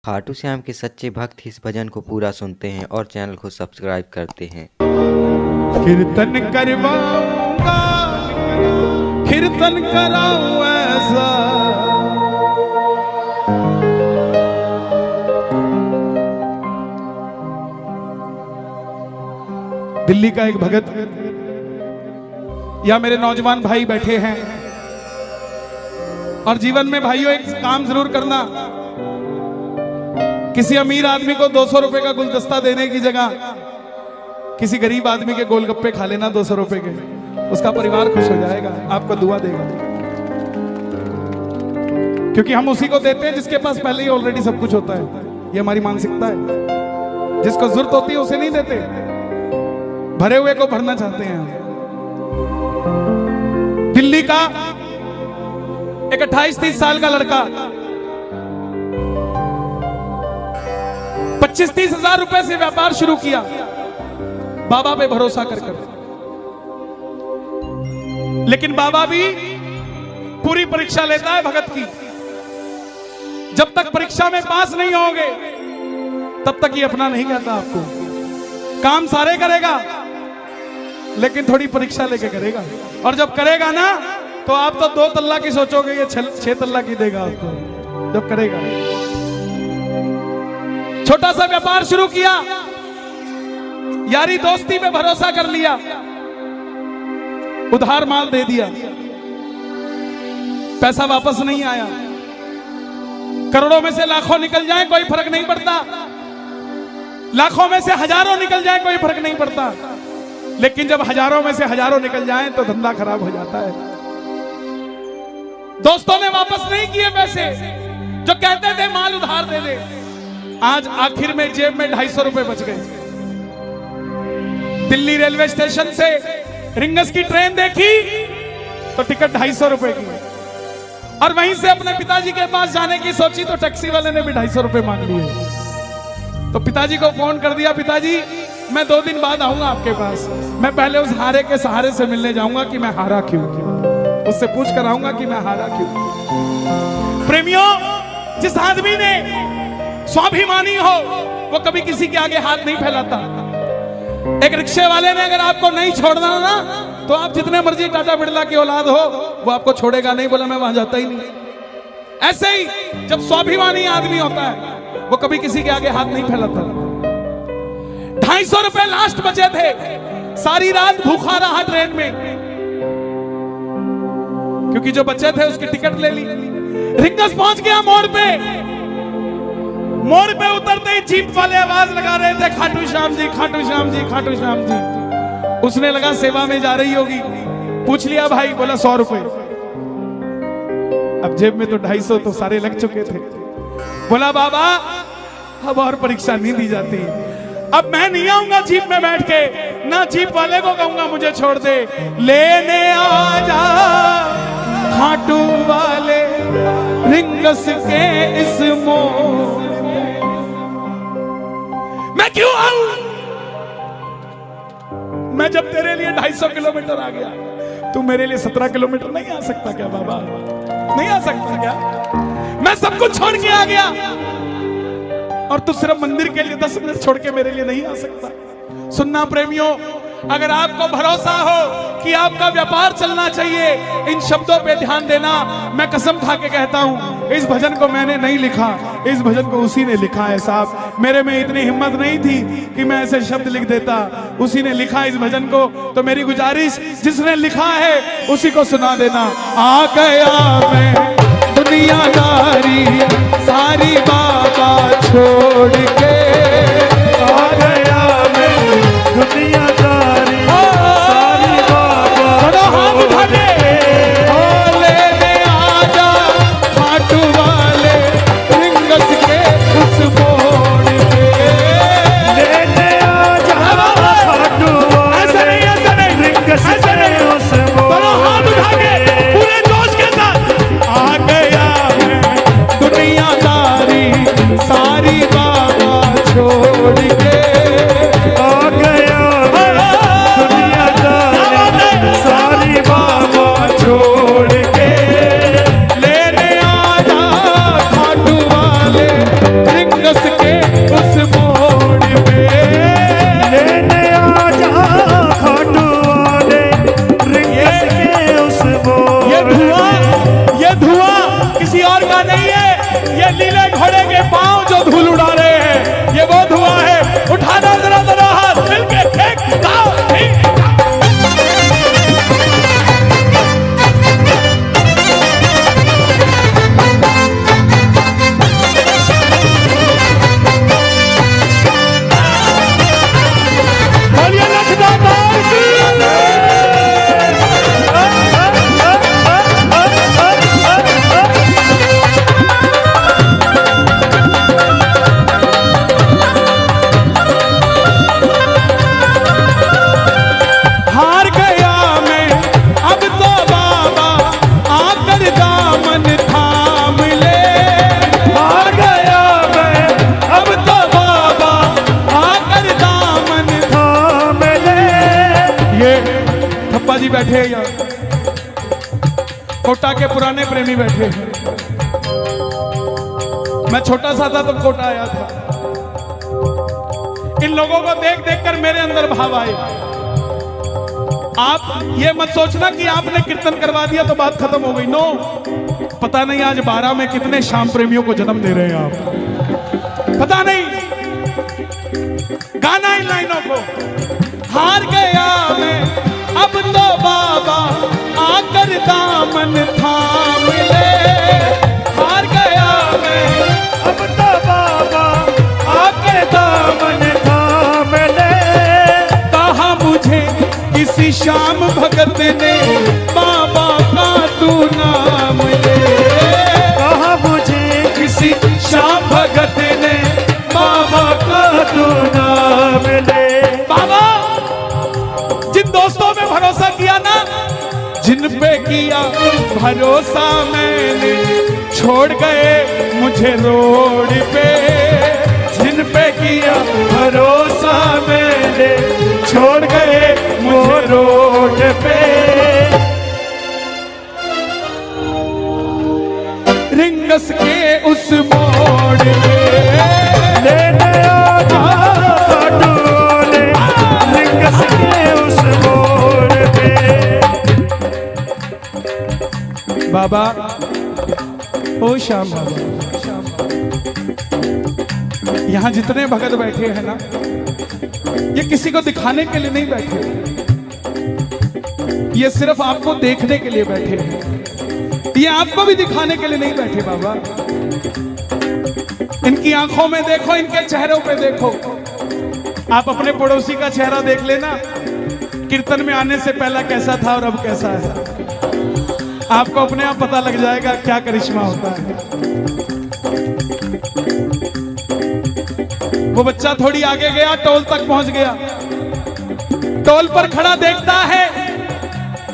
खाटू श्याम के सच्चे भक्त इस भजन को पूरा सुनते हैं और चैनल को सब्सक्राइब करते हैं। कीर्तन करवाऊंगा, कीर्तन कराऊं ऐसा, दिल्ली का एक भगत या मेरे नौजवान भाई बैठे हैं और जीवन में भाइयों एक काम जरूर करना, किसी अमीर आदमी को 200 रुपए का गुलदस्ता देने की जगह किसी गरीब आदमी के गोलगप्पे खा लेना 200 रुपए के, उसका परिवार खुश हो जाएगा, आपको दुआ देगा। क्योंकि हम उसी को देते हैं जिसके पास पहले ही ऑलरेडी सब कुछ होता है। ये हमारी मानसिकता है। जिसको जरूरत होती है उसे नहीं देते, भरे हुए को भरना चाहते हैं हम। दिल्ली का एक 28-30 साल का लड़का 25-30 हजार रुपए से व्यापार शुरू किया बाबा पे भरोसा कर। लेकिन बाबा भी पूरी परीक्षा लेता है भगत की। जब तक परीक्षा में पास नहीं होगे तब तक ये अपना नहीं कहता आपको। काम सारे करेगा लेकिन थोड़ी परीक्षा लेके करेगा, और जब करेगा ना तो आप तो 2 तल्ला की सोचोगे, ये 6 तल्ला की देगा आपको जब करेगा। छोटा सा व्यापार शुरू किया, यारी दोस्ती पे भरोसा कर लिया, उधार माल दे दिया, पैसा वापस नहीं आया। करोड़ों में से लाखों निकल जाए कोई फर्क नहीं पड़ता, लाखों में से हजारों निकल जाए कोई फर्क नहीं पड़ता, लेकिन जब हजारों में से हजारों निकल जाए तो धंधा खराब हो जाता है। दोस्तों ने वापस नहीं किए पैसे, जो कहते थे माल उधार दे दे। आज आखिर में जेब में 250 रुपए बच गए। दिल्ली रेलवे स्टेशन से रिंगस की ट्रेन देखी तो टिकट 250 रुपए की, और वहीं से अपने पिताजी के पास जाने की सोची तो टैक्सी वाले ने भी 250 रुपए मांग लिए। तो पिताजी को फोन कर दिया, पिताजी मैं 2 दिन बाद आऊंगा आपके पास, मैं पहले उस हारे के सहारे से मिलने जाऊंगा कि मैं हारा क्यों, उससे पूछ कर आऊंगा कि मैं हारा क्यों। प्रेमियों, जिस आदमी ने स्वाभिमानी हो वो कभी किसी के आगे हाथ नहीं फैलाता। एक रिक्शे वाले ने अगर आपको नहीं छोड़ना ना तो आप जितने मर्जी टाटा बिरला की औलाद हो वो आपको छोड़ेगा नहीं, बोला मैं वहां जाता ही नहीं। ऐसे ही जब स्वाभिमानी आदमी होता है वो कभी किसी के आगे हाथ नहीं फैलाता। 250 रुपए लास्ट बचे थे, सारी रात भूखा रहा ट्रेन में, क्योंकि जो बचे थे उसकी टिकट ले ली। रिंगस पहुंच गया मोड़ पे, मोड़ पे उतरते ही जीप वाले आवाज लगा रहे थे, खाटू श्याम जी, खाटू श्याम जी, खाटू श्याम जी। उसने लगा सेवा में जा रही होगी, पूछ लिया भाई, बोला 100 रुपए। अब जेब में तो 250 तो सारे लग चुके थे। बोला बाबा अब और परीक्षा नहीं दी जाती, अब मैं नहीं आऊंगा जीप में बैठ के, ना जीप वाले को कहूंगा मुझे छोड़ दे, लेने आ जा खाटू वाले रिंगस के इस मोड़। मैं क्यों आऊं? मैं जब तेरे लिए 250 किलोमीटर आ गया, तू मेरे लिए 17 किलोमीटर नहीं आ सकता क्या बाबा? नहीं आ सकता क्या? मैं सब कुछ छोड़ के आ गया और तू सिर्फ मंदिर के लिए 10 मिनट छोड़ के मेरे लिए नहीं आ सकता। सुनना प्रेमियों, अगर आपको भरोसा हो कि आपका व्यापार चलना चाहिए, इन शब्दों पे ध्यान देना। मैं कसम खा के कहता हूं, इस भजन को मैंने नहीं लिखा, इस भजन को उसी ने लिखा है साहब। मेरे में इतनी हिम्मत नहीं थी कि मैं ऐसे शब्द लिख देता, उसी ने लिखा इस भजन को। तो मेरी गुजारिश, जिसने लिखा है उसी को सुना देना। आ गया मैं दुनियादारी सारी बाबा छोड़ के, आ गया मैं दुनियादारी सारी बाबा छोड़ के, लेने आजा खाटू वाले रिंगस के उस मोड़ पे, लेने आजा खाटू वाले रिंगस के उस मोड़ पे। पूरे जोश के साथ आ गया मैं दुनियादारी जी बैठे हैं यहाँ, कोटा के पुराने प्रेमी बैठे हैं। मैं छोटा सा था तब कोटा आया था। इन लोगों को देख देख कर मेरे अंदर भाव आए। आप ये मत सोचना कि आपने कीर्तन करवा दिया तो बात खत्म हो गई। नो, पता नहीं आज 12 में कितने श्याम प्रेमियों को जन्म दे रहे हैं आप, पता नहीं। गाना इन लाइनों को, हार गया मैं अब तो बाबा आकर दामन थाम ले, हार गया मैं अब तो बाबा आकर दामन थाम ले। कहा मुझे किसी श्याम भगत ने बाबा का तू नाम ले, कहा मुझे किसी श्याम भगत ने बाबा का तू नाम ले। बाबा जिन दोस्तों में भरोसा किया ना, जिन पे किया भरोसा मैंने, छोड़ गए मुझे रोड पे। जिन पे किया भरोसा मैंने, छोड़ गए मुझे रोड पे। रिंगस के उस मोड़ पे लेने आजा डोले, रिंगस के उस मोड़ पे। बाबा, ओ श्याम बाबा, यहाँ जितने भगत बैठे हैं ना, ये किसी को दिखाने के लिए नहीं बैठे, ये सिर्फ आपको देखने के लिए बैठे हैं। ये आपको भी दिखाने के लिए नहीं बैठे बाबा। इनकी आंखों में देखो, इनके चेहरों पे देखो। आप अपने पड़ोसी का चेहरा देख लेना, कीर्तन में आने से पहला कैसा था और अब कैसा है। आपको अपने आप पता लग जाएगा क्या करिश्मा होता है। वो बच्चा थोड़ी आगे गया, टोल तक पहुंच गया। टोल पर खड़ा देखता है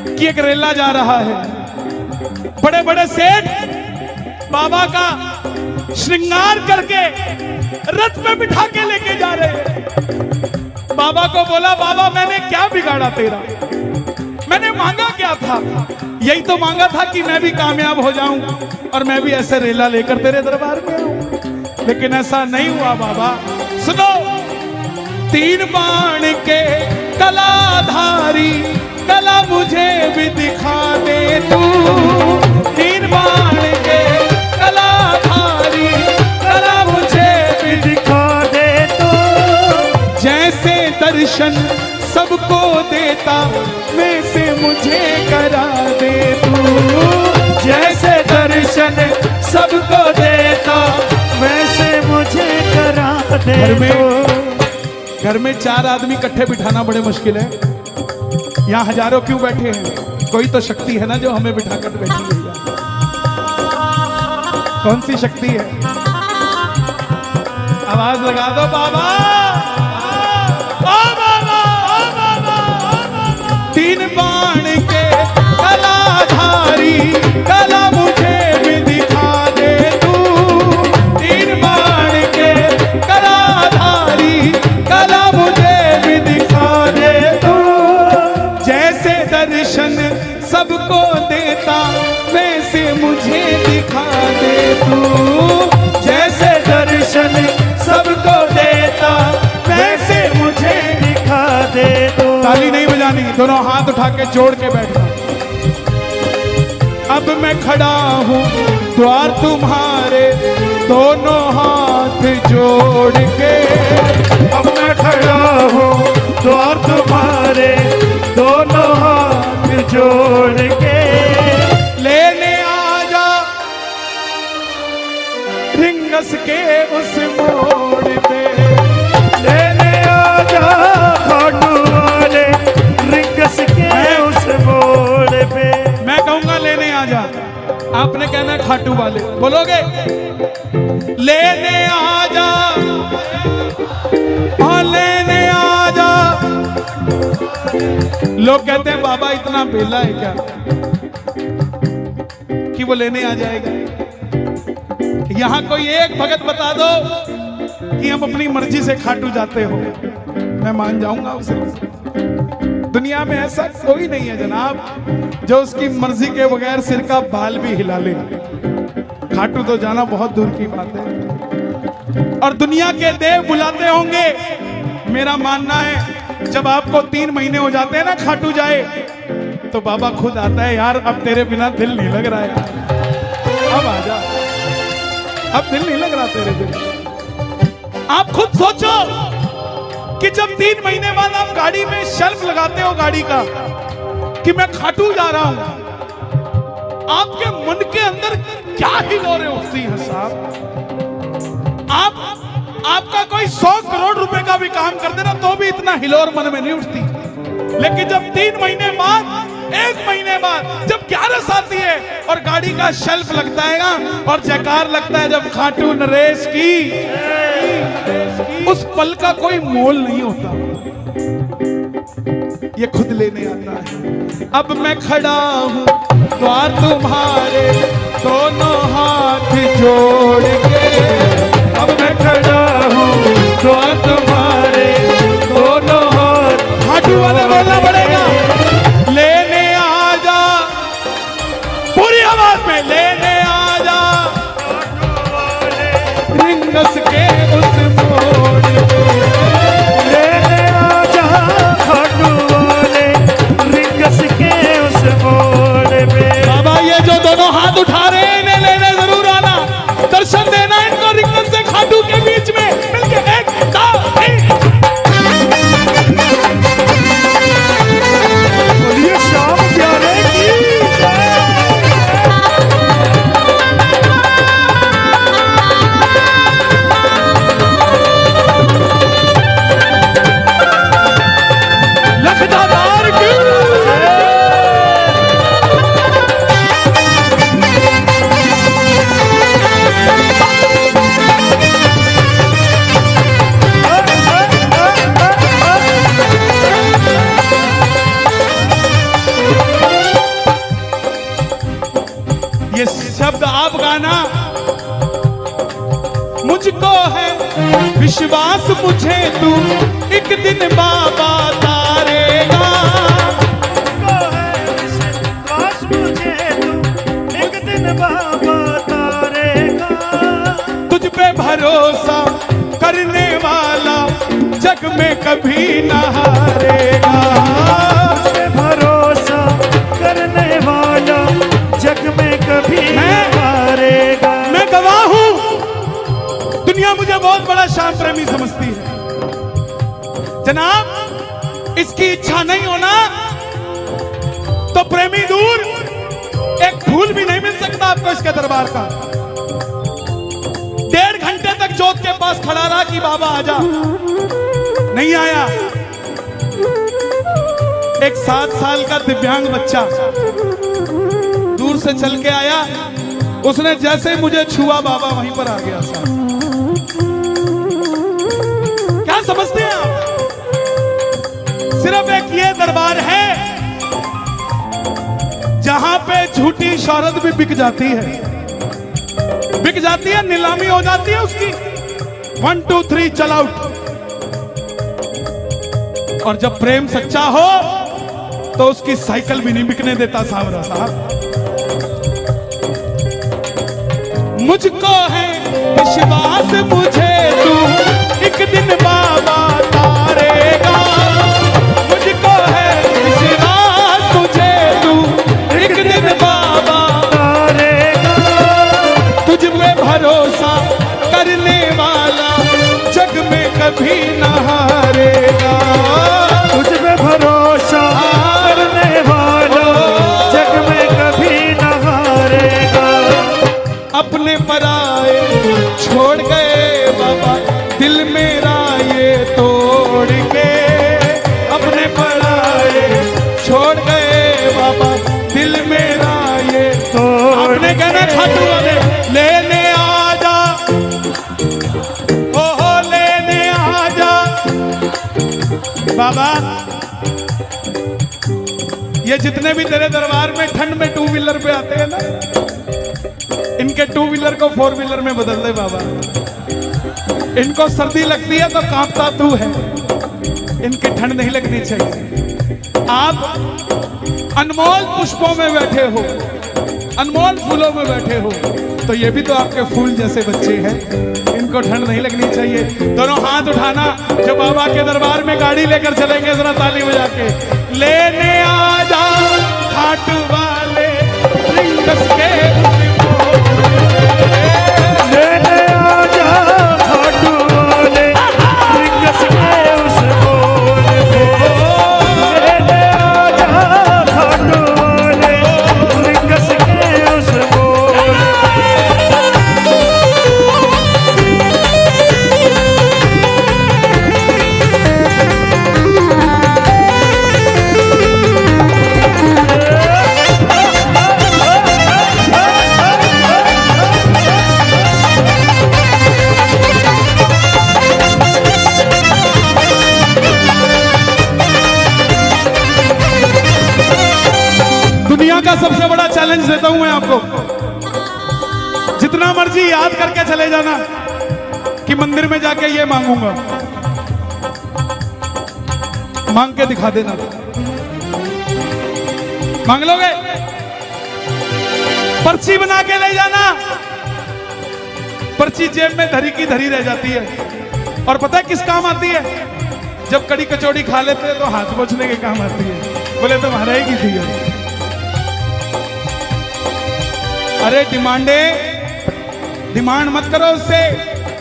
कि एक रेला जा रहा है। बड़े बड़े सेठ बाबा का श्रृंगार करके रथ में बिठा के लेके जा रहे हैं। बाबा को बोला, बाबा मैंने क्या बिगाड़ा तेरा, मैंने मांगा क्या था? यही तो मांगा था कि मैं भी कामयाब हो जाऊं और मैं भी ऐसे रेला लेकर तेरे दरबार में आऊं। लेकिन ऐसा नहीं हुआ बाबा। सुनो, 3 बाण के कलाधारी कला मुझे भी दिखा दे तू। 3 बाण के कलाधारी कला मुझे भी दिखा दे तू। जैसे दर्शन सबको देता वैसे मुझे करा दे तू। जैसे दर्शन सबको देता वैसे मुझे करा दे। घर में 4 आदमी इकट्ठे बिठाना बड़े मुश्किल है। यहाँ हजारों क्यों बैठे हैं? कोई तो शक्ति है ना जो हमें बिठाकर बैठी हुई है। कौन सी शक्ति है? आवाज लगा दो बाबा। 3 बाण के कलाधारी कला मुझे भी दिखा दे तू। 3 बाण के कलाधारी कला मुझे भी दिखा दे तू। जैसे दर्शन सबको देता वैसे मुझे दिखा दे तू। जैसे दर्शन सबको देता वैसे मुझे दिखा दे तू। ताली नहीं बजानी, दोनों हाथ उठा के जोड़ के बैठना। अब मैं खड़ा हूँ द्वार तुम्हारे, दोनों हाथ जोड़ के। अब मैं खड़ा हूँ द्वार तुम्हारे, दोनों हाथ जोड़ के। लेने आजा रिंगस के उस मोड़ पे। लेने आजा खाटू वाले, रिंगस के उस मोड़ पे। मैं कहूंगा लेने आजा, आपने कहना है खाटू वाले। बोलोगे? लेने आजा, हाँ लेने आजा। लोग कहते हैं बाबा इतना बेला है क्या कि वो लेने आ जाएगा। यहां कोई एक भगत बता दो कि हम अपनी मर्जी से खाटू जाते हो, मैं मान जाऊंगा उसे। दुनिया में ऐसा कोई नहीं है जनाब जो उसकी मर्जी के बगैर सिर का बाल भी हिला ले। खाटू तो जाना बहुत दूर की बात है। और दुनिया के देव बुलाते होंगे। मेरा मानना है जब आपको 3 महीने हो जाते हैं ना खाटू जाए, तो बाबा खुद आता है, यार अब तेरे बिना दिल नहीं लग रहा है, अब आजा, अब दिल नहीं लग रहा तेरे बिना। आप खुद सोचो कि जब 3 महीने बाद आप गाड़ी में शेल्फ लगाते हो गाड़ी का कि मैं खाटू जा रहा हूं, आपके मन के अंदर क्या हिलोरें उठती हैं साहब। आपका कोई 100 करोड़ रुपए का भी काम कर देना तो भी इतना हिलोर मन में नहीं उठती। लेकिन जब 3 महीने बाद, 1 महीने बाद जब 11 आती है और गाड़ी का शेल्फ लगता है ना और जयकार लगता है जब खाटू नरेश की, उस पल का कोई मोल नहीं होता। ये खुद लेने आता है। अब मैं खड़ा हूं द्वार तुम्हारे दोनों हाथ जोड़ के, अब मैं खड़ा हूँ द्वार तुम्हारे दोनों हाथ। खाटू वाले बोलना पड़ेगा, लेने आजा, पूरी आवाज में लेने आजा रिंगस के उस मोड़ पे, लेने आजा खाटू वाले रिंगस के उस मोड़ पे। बाबा ये जो दोनों हाथ उठा रहे हैं इन्हें लेने जरूर आना, दर्शन देना इनको रिंगस से खाटू के बीच में मिलके। 1 2 3 बोलिए श्याम प्यारे की जय। लखदादार की ये शब्द आप गाना। मुझको है विश्वास मुझे तू एक दिन बाबा तारेगा, को है विश्वास मुझे तू एक दिन बाबा तारेगा। तुझ पे भरोसा करने वाला जग में कभी न हारेगा। तुझ पे भरोसा करने वाला जग में कभी नहीं हारेगा। मैं गवाह हूं, दुनिया मुझे बहुत बड़ा श्याम प्रेमी समझती है। जनाब इसकी इच्छा नहीं होना तो प्रेमी दूर, एक फूल भी नहीं मिल सकता आपको इसके दरबार का। 1.5 घंटे तक जोत के पास खड़ा रहा कि बाबा आजा, नहीं आया। एक 7 साल का दिव्यांग बच्चा दूर से चल के आया, उसने जैसे मुझे छुआ बाबा वहीं पर आ गया। साहब क्या समझते हैं आप? सिर्फ एक ये दरबार है जहां पे झूठी शौहरत भी बिक जाती है, बिक जाती है, नीलामी हो जाती है उसकी। 1 2 3 चल आउट। और जब प्रेम सच्चा हो तो उसकी साइकिल भी नहीं बिकने देता सावरा साहब। मुझको है विश्वास मुझे तू एक दिन बाबा तारेगा, मुझको है विश्वास मुझे तू एक दिन बाबा तारेगा। तुझ पे भरोसा करने वाला जग में कभी न हारेगा। तुझ पे भरोसा करने वाला जग में कभी न हारेगा। अपने पराए छोड़ गए बाबा दिल मेरा ये तोड़ के, अपने पराए छोड़ गए बाबा दिल मेरा ये तोड़ आपने कहना खाटू वाले लेने आजा, ओहो लेने आजा बाबा। ये जितने भी तेरे दरबार में ठंड में 2 व्हीलर पे आते हैं ना, इनके 2 व्हीलर को 4 व्हीलर में बदल दे बाबा। इनको सर्दी लगती है तो कांपता तू है, इनकी ठंड नहीं लगनी चाहिए। आप अनमोल पुष्पों में बैठे हो, अनमोल फूलों में बैठे हो, तो ये भी तो आपके फूल जैसे बच्चे हैं, इनको ठंड नहीं लगनी चाहिए। दोनों हाथ उठाना, जो बाबा के दरबार में गाड़ी लेकर चलेंगे जरा ताली बजा के, लेने आजा घाट वाले रिंगस के, लेने आजा घाट वाले रिंगस के उस बोल पे, लेने आजा घाट वाले रिंगस के उस बोल दुनिया का सबसे बड़ा चैलेंज देता हूं मैं आपको, जितना मर्जी याद करके चले जाना कि मंदिर में जाके ये मांगूंगा, मांग के दिखा देना। मांग लोगे? पर्ची बना के ले जाना, पर्ची जेब में धरी की धरी रह जाती है। और पता है किस काम आती है? जब कड़ी कचौड़ी खा लेते हैं तो हाथ पोंछने के काम आती है। बोले तुम्हारा ही की थी। अरे डिमांड मत करो उससे,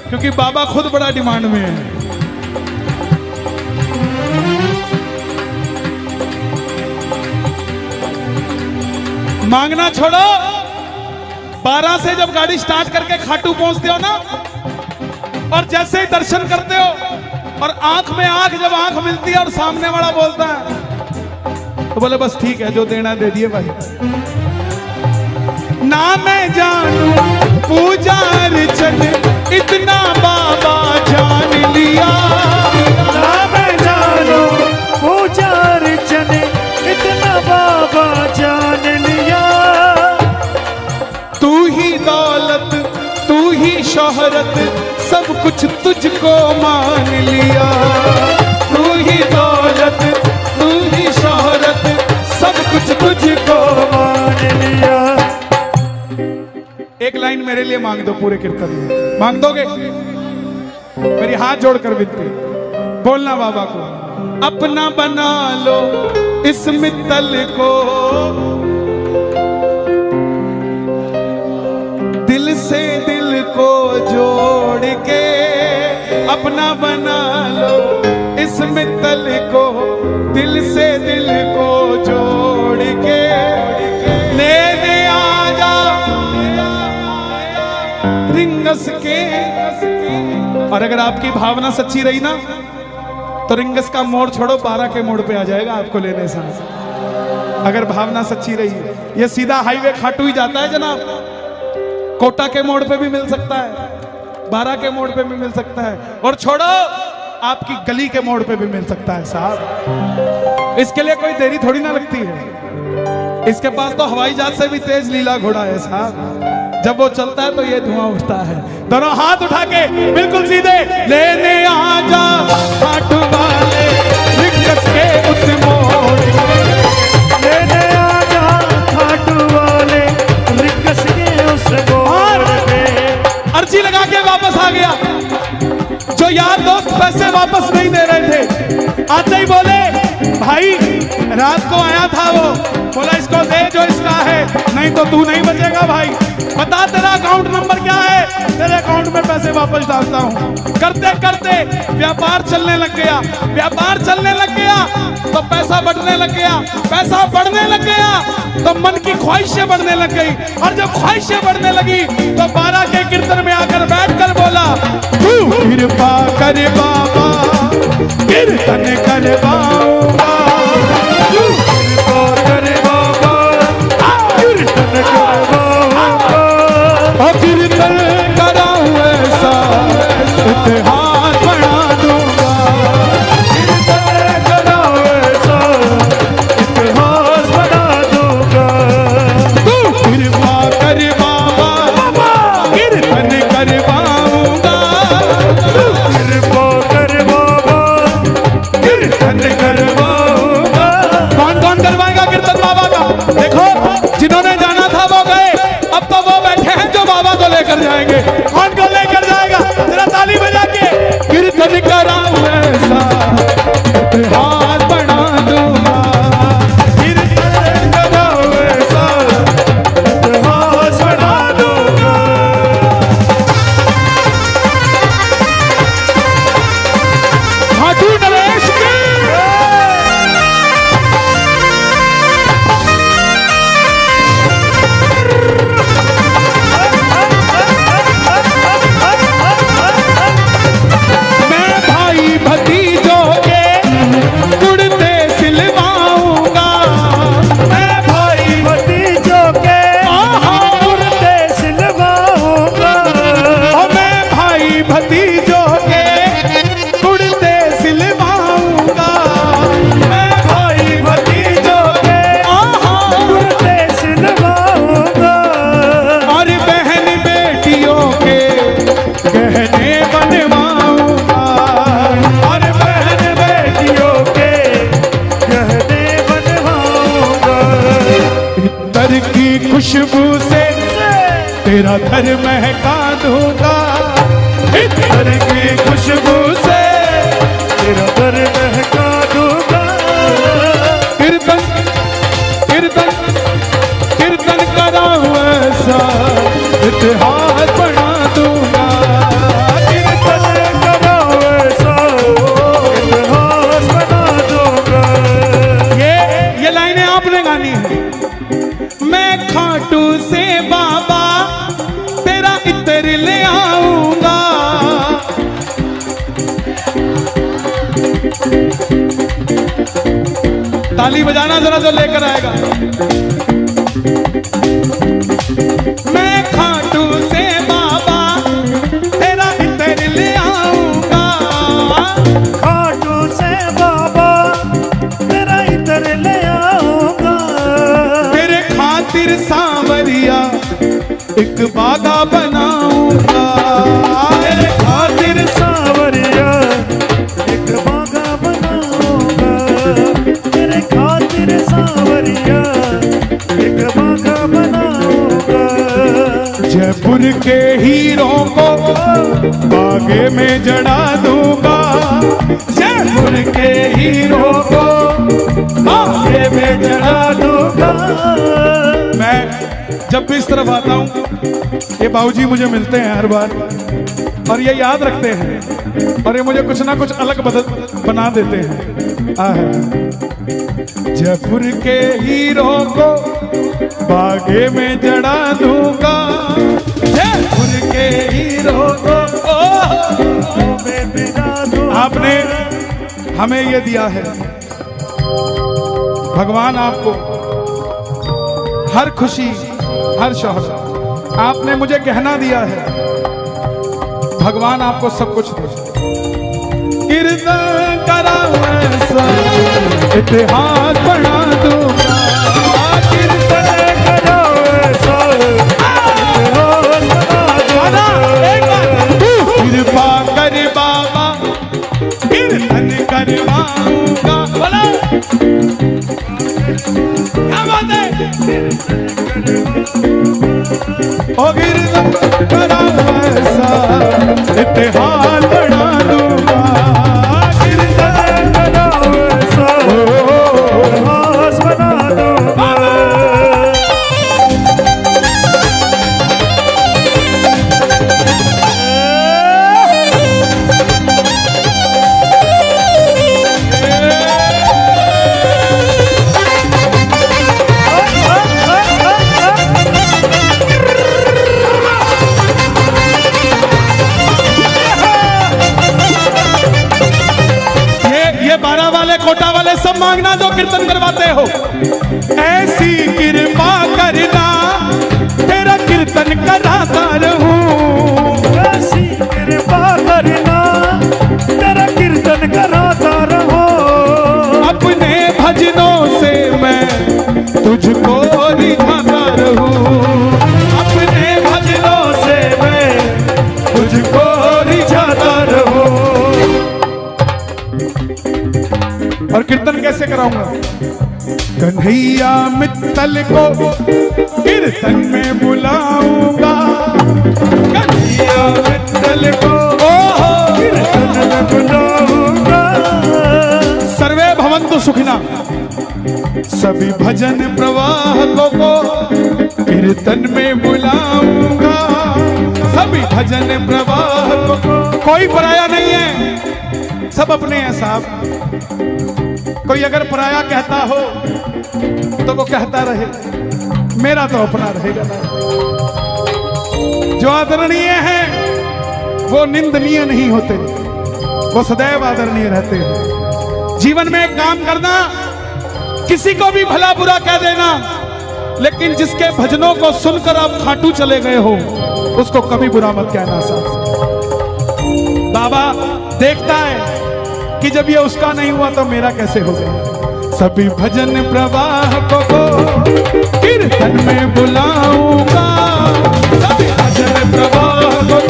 क्योंकि बाबा खुद बड़ा डिमांड में है। मांगना छोड़ो, 12 से जब गाड़ी स्टार्ट करके खाटू पहुंचते हो ना, और जैसे ही दर्शन करते हो और आंख में आंख जब आंख मिलती है और सामने वाला बोलता है, तो बोले बस ठीक है, जो देना दे दिए भाई। ना मैं जानू पूजा अर्चन इतना बाबा जान लिया, ना मैं जानू पूजा अर्चन इतना बाबा जान लिया, तू ही दौलत तू ही शोहरत सब कुछ तुझको मान लिया, तू ही दौलत तू ही शोहरत सब कुछ तुझको मान लिया। एक लाइन मेरे लिए मांग दो पूरे कीर्तन में, मांग दोगे? मेरी हाथ जोड़कर विनती, बोलना बाबा को, अपना बना लो इस मित्तल को, दिल से दिल को जोड़ के, अपना बना लो इस मित्तल को, दिल से दिल को जोड़ के, लेने आजा रिंगस के। और अगर आपकी भावना सच्ची रही ना, तो रिंगस का मोड़ छोड़ो, 12 के मोड़ पे आ जाएगा आपको लेने साथ। अगर भावना सच्ची रही, ये सीधा हाईवे खाटू ही जाता है जनाब, कोटा के मोड़ पे भी मिल सकता है, 12 के मोड़ पे भी मिल सकता है, और छोड़ो आपकी गली के मोड़ पे भी मिल सकता है साहब। इसके लिए कोई देरी थोड़ी ना लगती है, इसके पास तो हवाई जहाज से भी तेज लीला घोड़ा है साहब। जब वो चलता है तो ये धुआं उठता है। दोनों हाथ उठा के बिल्कुल सीधे, लेने आजा घाट वाले रिंगस के उस मोड़ पे, लेने आजा घाट वाले रिंगस के उस मोड़ पे। अर्जी लगा के वापस आ गया। जो यार दोस्त पैसे वापस नहीं दे रहे थे, आते ही बोले भाई रात को आया था वो, बोला इसको दे जो इसका है, नहीं तो तू नहीं बचेगा भाई, बता तेरा अकाउंट नंबर क्या है, तेरे अकाउंट में पैसे वापस डालता हूँ। करते करते व्यापार चलने लग गया, व्यापार चलने लग गया तो पैसा बढ़ने लग गया, पैसा बढ़ने लग गया तो मन की ख्वाहिशें बढ़ने लग गई, और जब ख्वाहिशें बढ़ने लगी तो 12 के कीर्तन में आकर बैठकर बोला, तू कृपा कर बाबा कीर्तन करवाऊंगा, तू कृपा कर बाबा कीर्तन करवाऊंगा, और कीर्तन कराऊं ऐसा इतिहास बना दूंगा, कीर्तन कराऊं ऐसा इतिहास बना दूंगा। तू कृपा कर बाबा कीर्तन करवाऊंगा, कृपा कर बाबा कीर्तन करवाऊंगा। कीर्तन कराऊं ऐसा इतिहास बना दूंगा। कीर्तन कराऊं ऐसा इतिहास बना दूंगा। खाटू नरेश की मैं भाई भतीजों के कुर्ते सिलवाऊंगा। मैं भाई भतीजों के कुर्ते सिलवाऊंगा। और मैं भाई भतीजों के कुर्ते सिलवाऊंगा। मैं भाई भतीजों के कुर्ते सिलवाऊंगा। और बहन बेटियों के गहने बनवाऊंगा। और बहन बेटियों के गहने बनवाऊंगा। इत्तर की खुशबू से तेरा घर महका दूंगा। इत्तर की खुशबू से तेरा घर महका दूंगा। कीर्तन कीर्तन कीर्तन कराऊं ऐसा इतिहास बना दूंगा। कीर्तन कराऊं ऐसा इतिहास बना दूंगा। ये लाइनें आपने गानी है। मैं खाटू से बाबा तेरा इत्र ले आऊंगा। ताली बजाना जरा जो लेकर आएगा। मैं खाटू से बाबा तेरा इत्र ले आऊंगा। खाटू से बाबा तेरा इत्र ले आऊंगा। तेरे खातिर सांवरिया एक बागा बनाऊंगा। तेरे खातिर सांवरिया एक बागा बनाऊंगा। तेरे खातिर सांवरिया एक बागा बनाऊंगा। जयपुर के हीरों को बागे में जड़ा दूंगा। जयपुर के हीरों को बागे में जड़ा दूंगा। मैं जब भी इस तरफ आता हूँ ये बाबूजी मुझे मिलते हैं हर बार और ये याद रखते हैं और ये मुझे कुछ ना कुछ अलग बना देते हैं। जयपुर के हीरों को बागे में जड़ा दूंगा। जयपुर के हीरों को मैं बिना दूंगा। आपने हमें ये दिया है। भगवान आपको हर खुशी हर शौहरत आपने मुझे गहना दिया है। भगवान आपको सब कुछ दे। कीर्तन कराऊं ऐसा इतिहास बना दूंगा। कीर्तन कराऊं ऐसा इतिहास बना दूंगा। कृपा कर बाबा कीर्तन करवाऊंगा। बोला क्या बात है। ओ कीर्तन कराऊं ऐसा इतिहास बना दूंगा। कीर्तन कराऊं ऐसा इतिहास बना दूंगा। कोटा वाले सब मांगना जो कीर्तन करवाते हो। ऐसी कृपा करना तेरा कीर्तन कराता रहूं। ऐसी कृपा करना तेरा कीर्तन कराता रहूं। अपने भजनों से मैं तुझको रिझाता रहूं। अपने भजनों से मैं तुझको रिझाता रहूं। और कीर्तन कैसे कराऊंगा। कन्हैया मित्तल को कीर्तन में बुलाऊंगा। कन्हैया मित्तल को कीर्तन में सभी भजन प्रवाहकों को कीर्तन में बुलाऊंगा, सभी भजन प्रवाहकों को। कोई पराया नहीं है, सब अपने हैं साहब। कोई अगर पराया कहता हो तो वो कहता रहे, मेरा तो अपना रहेगा। जो आदरणीय है वो निंदनीय नहीं होते, वो सदैव आदरणीय रहते हैं। जीवन में एक काम करना, किसी को भी भला बुरा कह देना, लेकिन जिसके भजनों को सुनकर आप खाटू चले गए हो उसको कभी बुरा मत कहना साहब। बाबा देखता है कि जब ये उसका नहीं हुआ तो मेरा कैसे हो गया। सभी भजन प्रवाह को कीर्तन में बुलाऊंगा, सभी भजन प्रवाह को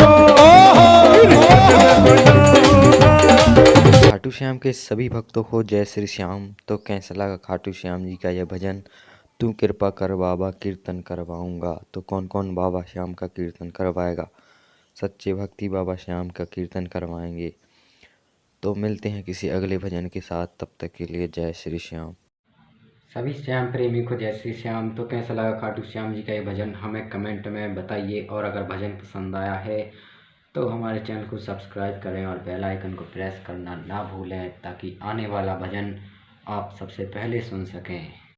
खाटू श्याम के सभी भक्तों को जय श्री श्याम। तो कैसा लगा खाटू श्याम जी का यह भजन, तू कृपा कर बाबा कीर्तन करवाऊंगा। तो कौन कौन बाबा श्याम का कीर्तन करवाएगा? सच्चे भक्ति बाबा श्याम का कीर्तन करवाएंगे। तो मिलते हैं किसी अगले भजन के साथ, तब तक के लिए जय श्री श्याम। सभी श्याम प्रेमी को जय श्री श्याम। तो कैसा लगा खाटू श्याम जी का ये भजन, हमें कमेंट में बताइए। और अगर भजन पसंद आया है तो हमारे चैनल को सब्सक्राइब करें और बेल आइकन को प्रेस करना ना भूलें, ताकि आने वाला भजन आप सबसे पहले सुन सकें।